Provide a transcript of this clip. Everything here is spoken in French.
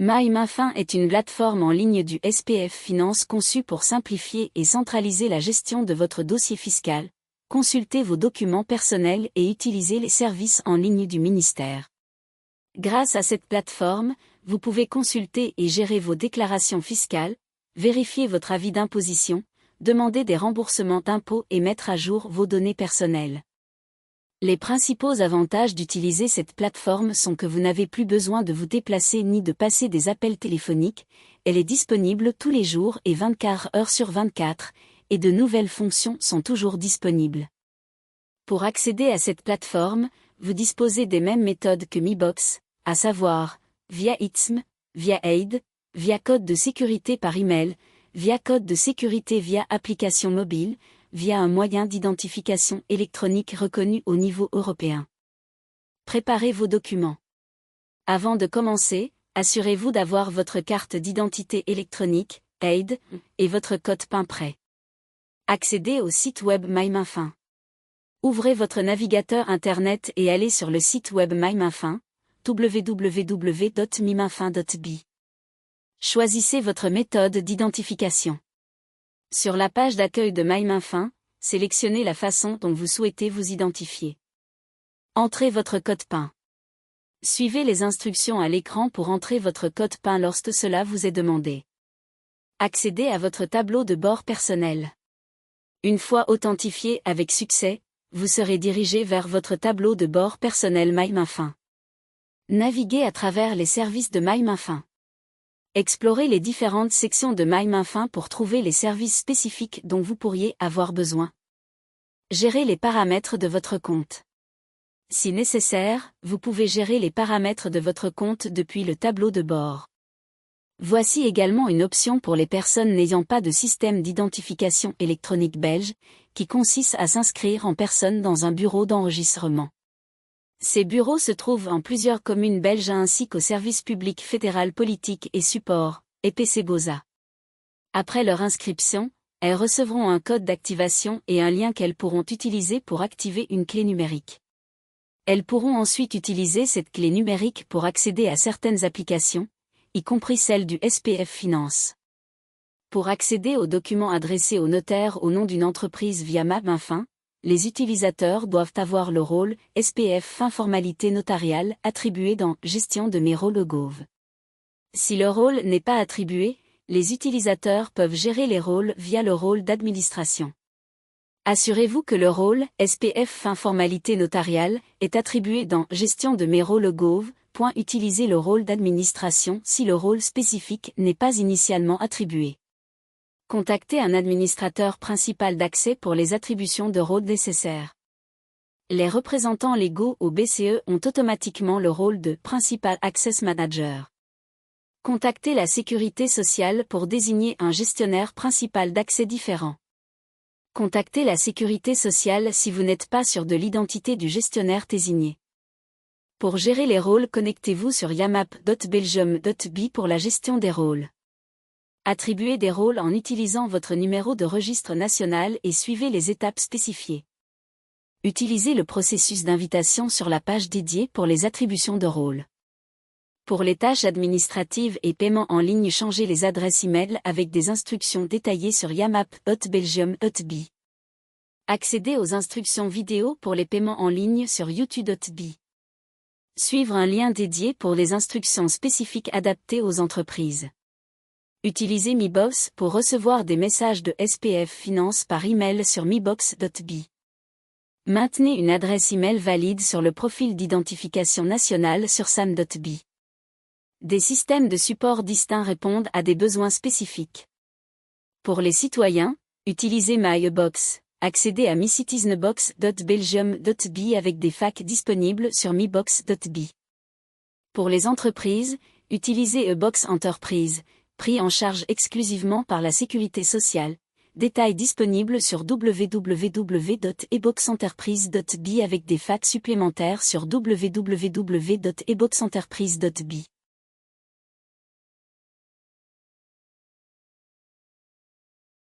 MyMainFin est une plateforme en ligne du SPF Finance conçue pour simplifier et centraliser la gestion de votre dossier fiscal, consulter vos documents personnels et utiliser les services en ligne du ministère. Grâce à cette plateforme, vous pouvez consulter et gérer vos déclarations fiscales, vérifier votre avis d'imposition, demander des remboursements d'impôts et mettre à jour vos données personnelles. Les principaux avantages d'utiliser cette plateforme sont que vous n'avez plus besoin de vous déplacer ni de passer des appels téléphoniques, elle est disponible tous les jours et 24 heures sur 24, et de nouvelles fonctions sont toujours disponibles. Pour accéder à cette plateforme, vous disposez des mêmes méthodes que MiBox, à savoir, via ITSM, via Aid, via code de sécurité par email, via code de sécurité via application mobile, via un moyen d'identification électronique reconnu au niveau européen. Préparez vos documents. Avant de commencer, assurez-vous d'avoir votre carte d'identité électronique, Aid, et votre code PIN prêt. Accédez au site web MyMainFin. Ouvrez votre navigateur internet et allez sur le site web MyMainFin, www.mymainfin.be. Choisissez votre méthode d'identification. Sur la page d'accueil de MyMainFin, sélectionnez la façon dont vous souhaitez vous identifier. Entrez votre code PIN. Suivez les instructions à l'écran pour entrer votre code PIN lorsque cela vous est demandé. Accédez à votre tableau de bord personnel. Une fois authentifié avec succès, vous serez dirigé vers votre tableau de bord personnel MyMainFin. Naviguez à travers les services de MyMainFin. Explorez les différentes sections de MyMainFin pour trouver les services spécifiques dont vous pourriez avoir besoin. Gérez les paramètres de votre compte. Si nécessaire, vous pouvez gérer les paramètres de votre compte depuis le tableau de bord. Voici également une option pour les personnes n'ayant pas de système d'identification électronique belge, qui consiste à s'inscrire en personne dans un bureau d'enregistrement. Ces bureaux se trouvent en plusieurs communes belges ainsi qu'au service public fédéral politique et support, EPC-BOSA. Après leur inscription, elles recevront un code d'activation et un lien qu'elles pourront utiliser pour activer une clé numérique. Elles pourront ensuite utiliser cette clé numérique pour accéder à certaines applications, y compris celle du SPF Finance. Pour accéder aux documents adressés au notaire au nom d'une entreprise via MyMainFin, les utilisateurs doivent avoir le rôle SPF Fin formalité notariale attribué dans Gestion de mes rôles Gov. Si le rôle n'est pas attribué, les utilisateurs peuvent gérer les rôles via le rôle d'administration. Assurez-vous que le rôle SPF Fin formalité notariale est attribué dans Gestion de mes rôles Gov. Utilisez le rôle d'administration si le rôle spécifique n'est pas initialement attribué. Contactez un administrateur principal d'accès pour les attributions de rôles nécessaires. Les représentants légaux au BCE ont automatiquement le rôle de Principal Access Manager. Contactez la Sécurité sociale pour désigner un gestionnaire principal d'accès différent. Contactez la Sécurité sociale si vous n'êtes pas sûr de l'identité du gestionnaire désigné. Pour gérer les rôles, connectez-vous sur yamap.belgium.be pour la gestion des rôles. Attribuez des rôles en utilisant votre numéro de registre national et suivez les étapes spécifiées. Utilisez le processus d'invitation sur la page dédiée pour les attributions de rôles. Pour les tâches administratives et paiements en ligne, changez les adresses e-mail avec des instructions détaillées sur yamap.belgium.be. Accédez aux instructions vidéo pour les paiements en ligne sur youtube.be. Suivre un lien dédié pour les instructions spécifiques adaptées aux entreprises. Utilisez MiBox pour recevoir des messages de SPF Finance par email sur mibox.be. Maintenez une adresse email valide sur le profil d'identification nationale sur sam.be. Des systèmes de support distincts répondent à des besoins spécifiques. Pour les citoyens, utilisez MyBox. Accédez à mycitizenbox.belgium.be avec des facs disponibles sur mibox.be. Pour les entreprises, utilisez eBox Enterprise, pris en charge exclusivement par la Sécurité sociale. Détails disponibles sur www.eboxenterprise.be avec des facs supplémentaires sur www.eboxenterprise.be.